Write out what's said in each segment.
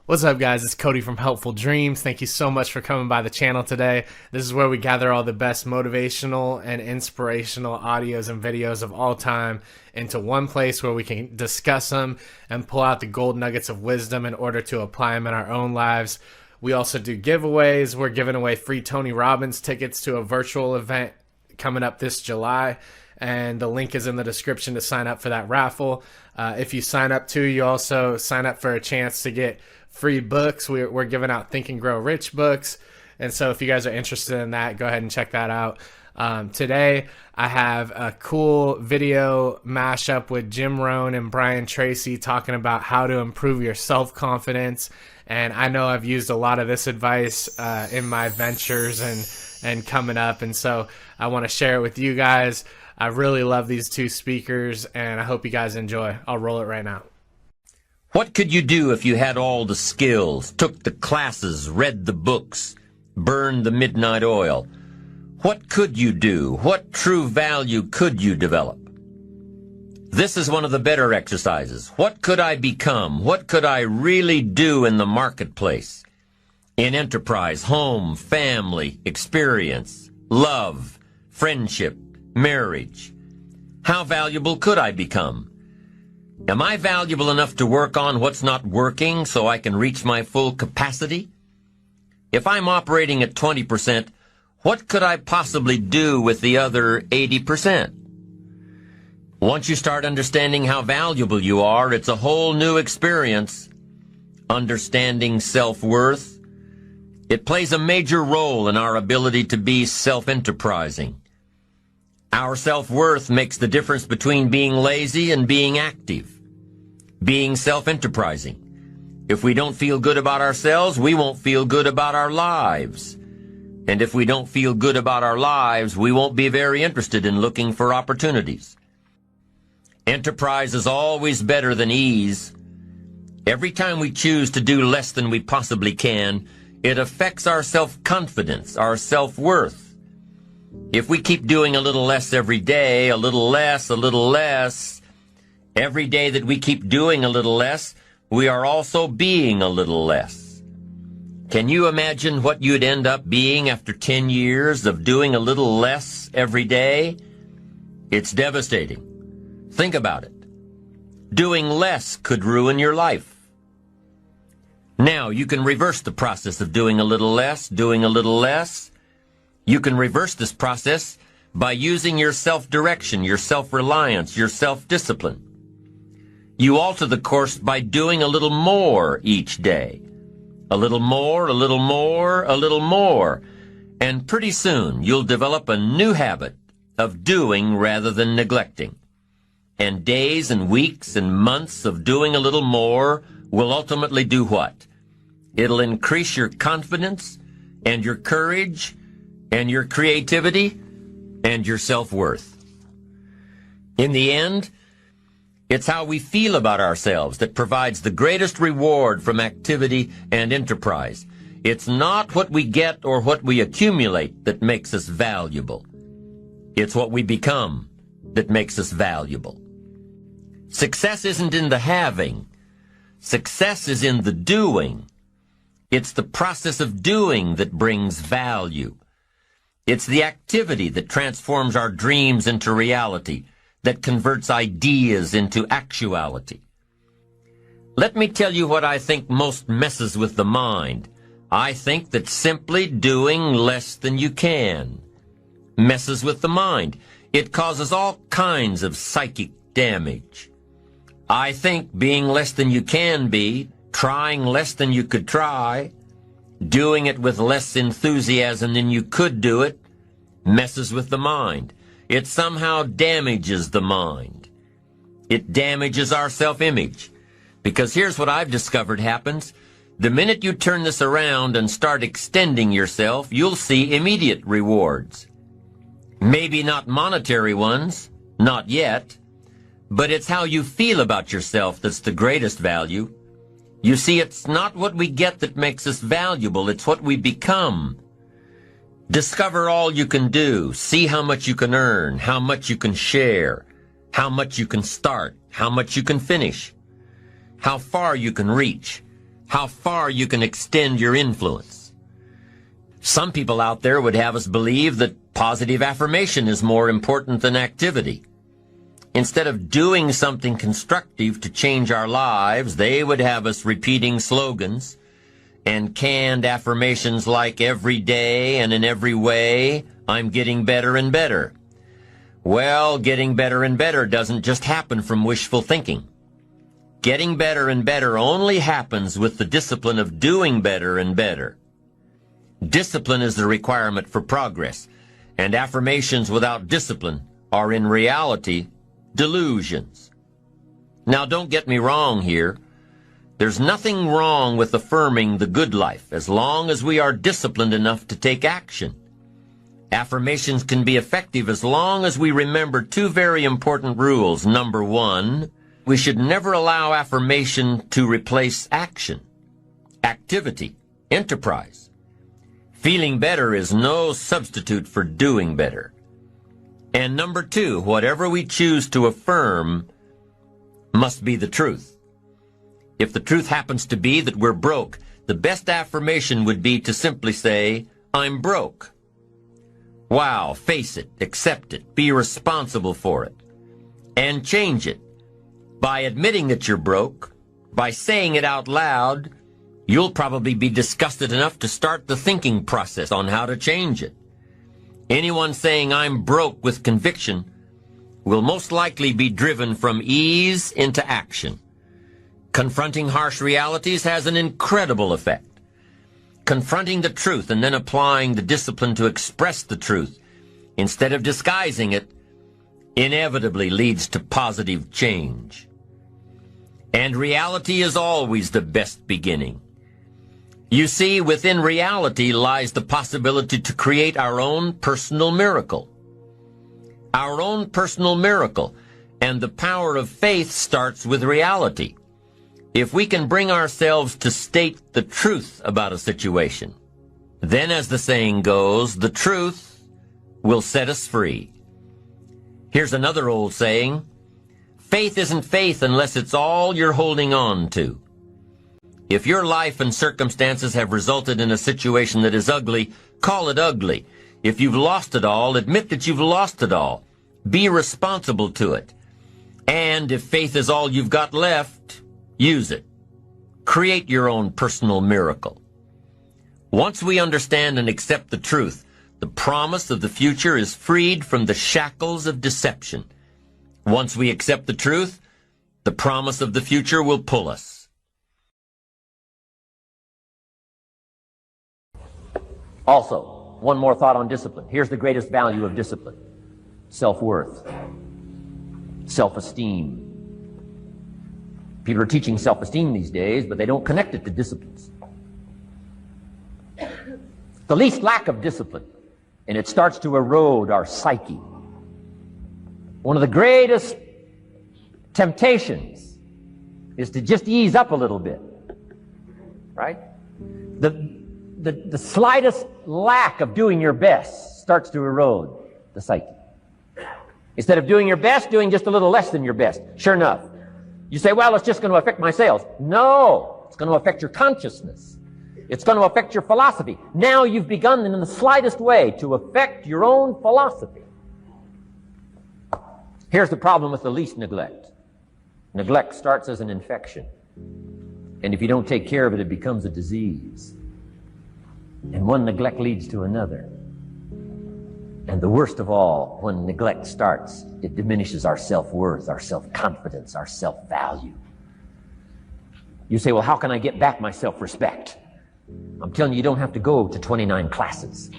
What's up, guys? It's Cody from Helpful Dreams. Thank you so much for coming by the channel today. This is where we gather all the best motivational and inspirational audios and videos of all time into one place where we can discuss them and pull out the gold nuggets of wisdom in order to apply them in our own lives. We also do giveaways. We're giving away free Tony Robbins tickets to a virtual event coming up this July, and the link is in the description to sign up for that raffle. If you sign up too, you also sign up for a chance to get free books. We're giving out Think and Grow Rich books, and so if you guys are interested in that, go ahead and check that out. Today I have a cool video mashup with Jim Rohn and Tracy talking about how to improve your self-confidence, and I know I've used a lot of this advice in my ventures and coming up, and so I want to share it with you guys. I really love these two speakers, and I hope you guys enjoy. I'll roll it right now. What could you do if you had all the skills, took the classes, read the books, burned the midnight oil? What could you do? What true value could you develop? This is one of the better exercises. What could I become? What could I really do in the marketplace? In enterprise, home, family, experience, love, friendship, marriage. How valuable could I become? Am I valuable enough to work on what's not working so I can reach my full capacity? If I'm operating at 20%, what could I possibly do with the other 80%? Once you start understanding how valuable you are, it's a whole new experience. Understanding self-worth. It plays a major role in our ability to be self-enterprising. Our self-worth makes the difference between being lazy and being active, being self-enterprising. If we don't feel good about ourselves, we won't feel good about our lives. And if we don't feel good about our lives, we won't be very interested in looking for opportunities. Enterprise is always better than ease. Every time we choose to do less than we possibly can, it affects our self-confidence, our self-worth. If we keep doing a little less every day, a little less, every day that we keep doing a little less, we are also being a little less. Can you imagine what you'd end up being after 10 years of doing a little less every day? It's devastating. Think about it. Doing less could ruin your life. Now, you can reverse the process of doing a little less, You can reverse this process by using your self-direction, your self-reliance, your self-discipline. You alter the course by doing a little more each day. A little more, a little more, a little more. And pretty soon you'll develop a new habit of doing rather than neglecting. And days and weeks and months of doing a little more will ultimately do what? It'll increase your confidence and your courage and your creativity, and your self-worth. In the end, it's how we feel about ourselves that provides the greatest reward from activity and enterprise. It's not what we get or what we accumulate that makes us valuable. It's what we become that makes us valuable. Success isn't in the having. Success is in the doing. It's the process of doing that brings value. It's the activity that transforms our dreams into reality, that converts ideas into actuality. Let me tell you what I think most messes with the mind. I think that simply doing less than you can messes with the mind. It causes all kinds of psychic damage. I think being less than you can be, trying less than you could try, doing it with less enthusiasm than you could do it, messes with the mind. It somehow damages the mind. It damages our self-image. Because here's what I've discovered happens. The minute you turn this around and start extending yourself, you'll see immediate rewards. Maybe not monetary ones, not yet, but it's how you feel about yourself that's the greatest value. You see, it's not what we get that makes us valuable, it's what we become. Discover all you can do, see how much you can earn, how much you can share, how much you can start, how much you can finish, how far you can reach, how far you can extend your influence. Some people out there would have us believe that positive affirmation is more important than activity. Instead of doing something constructive to change our lives, they would have us repeating slogans and canned affirmations like every day and in every way, I'm getting better and better. Well, getting better and better doesn't just happen from wishful thinking. Getting better and better only happens with the discipline of doing better and better. Discipline is the requirement for progress, and affirmations without discipline are in reality delusions. Now, don't get me wrong here. There's nothing wrong with affirming the good life as long as we are disciplined enough to take action. Affirmations can be effective as long as we remember two very important rules. Number one, we should never allow affirmation to replace action, activity, enterprise. Feeling better is no substitute for doing better. And number two, whatever we choose to affirm must be the truth. If the truth happens to be that we're broke, the best affirmation would be to simply say, I'm broke. Wow, face it, accept it, be responsible for it, and change it. By admitting that you're broke, by saying it out loud, you'll probably be disgusted enough to start the thinking process on how to change it. Anyone saying I'm broke with conviction will most likely be driven from ease into action. Confronting harsh realities has an incredible effect. Confronting the truth and then applying the discipline to express the truth instead of disguising it inevitably leads to positive change. And reality is always the best beginning. You see, within reality lies the possibility to create our own personal miracle. Our own personal miracle, and the power of faith starts with reality. If we can bring ourselves to state the truth about a situation, then, as the saying goes, the truth will set us free. Here's another old saying, faith isn't faith unless it's all you're holding on to. If your life and circumstances have resulted in a situation that is ugly, call it ugly. If you've lost it all, admit that you've lost it all. Be responsible to it. And if faith is all you've got left, use it. Create your own personal miracle. Once we understand and accept the truth, the promise of the future is freed from the shackles of deception. Once we accept the truth, the promise of the future will pull us. Also, one more thought on discipline. Here's the greatest value of discipline. Self-worth. Self-esteem. People are teaching self-esteem these days, but they don't connect it to disciplines. The least lack of discipline, and it starts to erode our psyche. One of the greatest temptations is to just ease up a little bit, right? The slightest lack of doing your best starts to erode the psyche. Instead of doing your best, doing just a little less than your best. Sure enough. You say, well, it's just going to affect my sales. No, it's going to affect your consciousness. It's going to affect your philosophy. Now you've begun in the slightest way to affect your own philosophy. Here's the problem with the least neglect. Neglect starts as an infection. And if you don't take care of it, it becomes a disease. And one neglect leads to another. And the worst of all, when neglect starts, it diminishes our self-worth, our self-confidence, our self-value. You say, well, how can I get back my self-respect? I'm telling you, you don't have to go to 29 classes.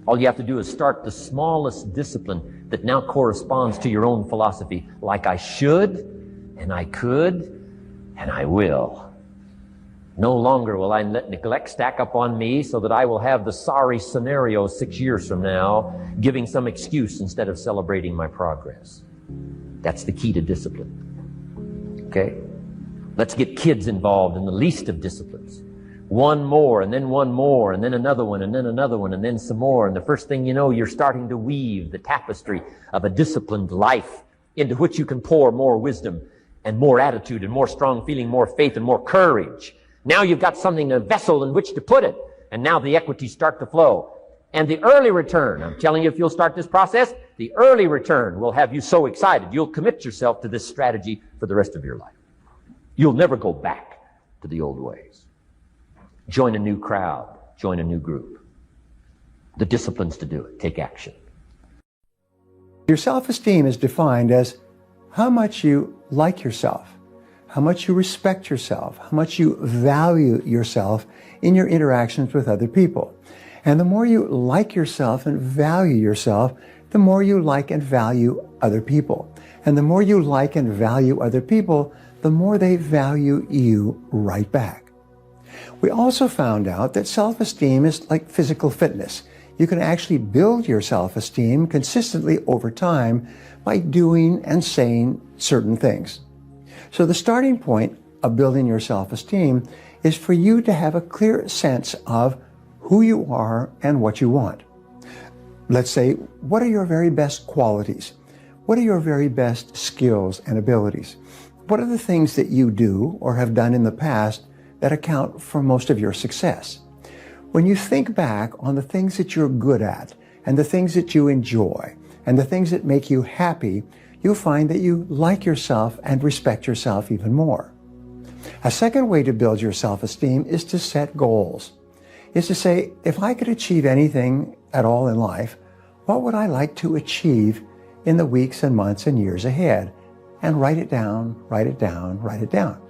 All you have to do is start the smallest discipline that now corresponds to your own philosophy, like I should, and I could, and I will. No longer will I let neglect stack up on me so that I will have the sorry scenario 6 years from now, giving some excuse instead of celebrating my progress. That's the key to discipline. Okay? Let's get kids involved in the least of disciplines. One more, and then one more, and then another one, and then another one, and then some more. And the first thing you know, you're starting to weave the tapestry of a disciplined life into which you can pour more wisdom and more attitude and more strong feeling, more faith and more courage. Now you've got something, a vessel in which to put it. And now the equities start to flow. And the early return, I'm telling you, if you'll start this process, the early return will have you so excited. You'll commit yourself to this strategy for the rest of your life. You'll never go back to the old ways. Join a new crowd. Join a new group. The disciplines to do it. Take action. Your self-esteem is defined as how much you like yourself, how much you respect yourself, how much you value yourself in your interactions with other people. And the more you like yourself and value yourself, the more you like and value other people. And the more you like and value other people, the more they value you right back. We also found out that self-esteem is like physical fitness. You can actually build your self-esteem consistently over time by doing and saying certain things. So the starting point of building your self-esteem is for you to have a clear sense of who you are and what you want. Let's say, what are your very best qualities? What are your very best skills and abilities? What are the things that you do or have done in the past that account for most of your success? When you think back on the things that you're good at and the things that you enjoy and the things that make you happy, you'll find that you like yourself and respect yourself even more. A second way to build your self-esteem is to set goals. Is to say, if I could achieve anything at all in life, what would I like to achieve in the weeks and months and years ahead? And write it down, write it down, write it down.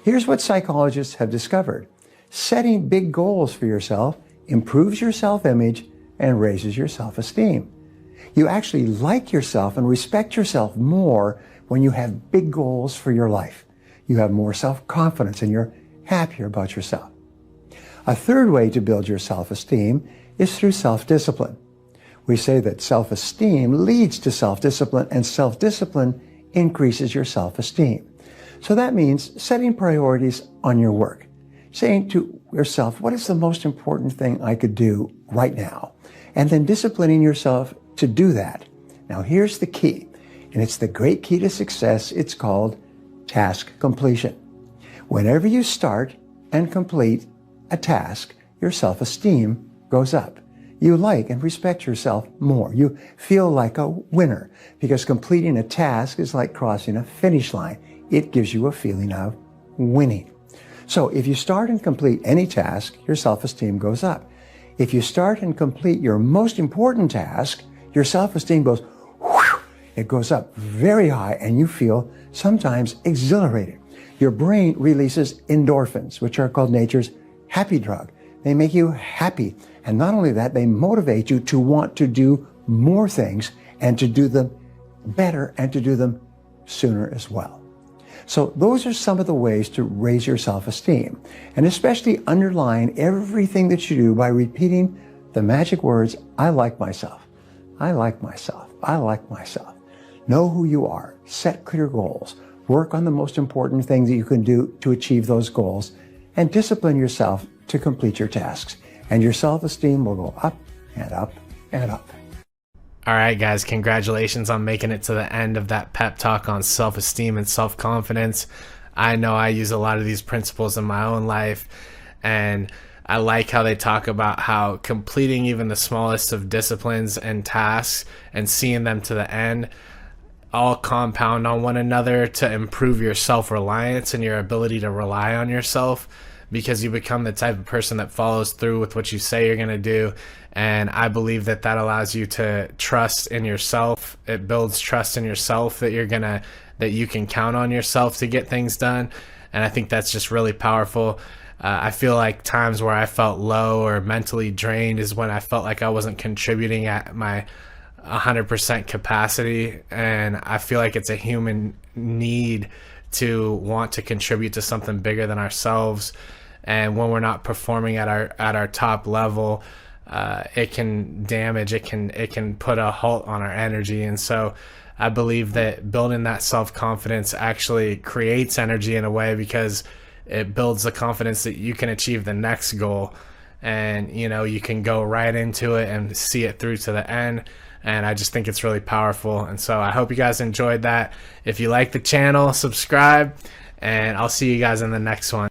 Here's what psychologists have discovered. Setting big goals for yourself improves your self-image and raises your self-esteem. You actually like yourself and respect yourself more when you have big goals for your life. You have more self-confidence and you're happier about yourself. A third way to build your self-esteem is through self-discipline. We say that self-esteem leads to self-discipline and self-discipline increases your self-esteem. So that means setting priorities on your work. Saying to yourself, what is the most important thing I could do right now? And then disciplining yourself to do that. Now here's the key, and it's the great key to success. It's called task completion. Whenever you start and complete a task, your self-esteem goes up. You like and respect yourself more. You feel like a winner because completing a task is like crossing a finish line. It gives you a feeling of winning. So if you start and complete any task, your self-esteem goes up. If you start and complete your most important task, your self-esteem goes whoosh, it goes up very high and you feel sometimes exhilarated. Your brain releases endorphins, which are called nature's happy drug. They make you happy. And not only that, they motivate you to want to do more things and to do them better and to do them sooner as well. So those are some of the ways to raise your self-esteem, and especially underline everything that you do by repeating the magic words, I like myself, I like myself, I like myself. Know who you are, set clear goals, work on the most important things that you can do to achieve those goals, and discipline yourself to complete your tasks. And your self-esteem will go up and up and up. All right, guys, congratulations on making it to the end of that pep talk on self-esteem and self-confidence. I know I use a lot of these principles in my own life, and I like how they talk about how completing even the smallest of disciplines and tasks and seeing them to the end all compound on one another to improve your self-reliance and your ability to rely on yourself, because you become the type of person that follows through with what you say you're going to do. And I believe that that allows you to trust in yourself. It builds trust in yourself that that you can count on yourself to get things done. And I think that's just really powerful. I feel like times where I felt low or mentally drained is when I felt like I wasn't contributing at my 100% capacity. And I feel like it's a human need to want to contribute to something bigger than ourselves. And when we're not performing at our top level, it can damage, it can put a halt on our energy. And so I believe that building that self-confidence actually creates energy in a way, because it builds the confidence that you can achieve the next goal, and you can go right into it and see it through to the end. And I just think it's really powerful. And so I hope you guys enjoyed that. If you like the channel, subscribe, and I'll see you guys in the next one.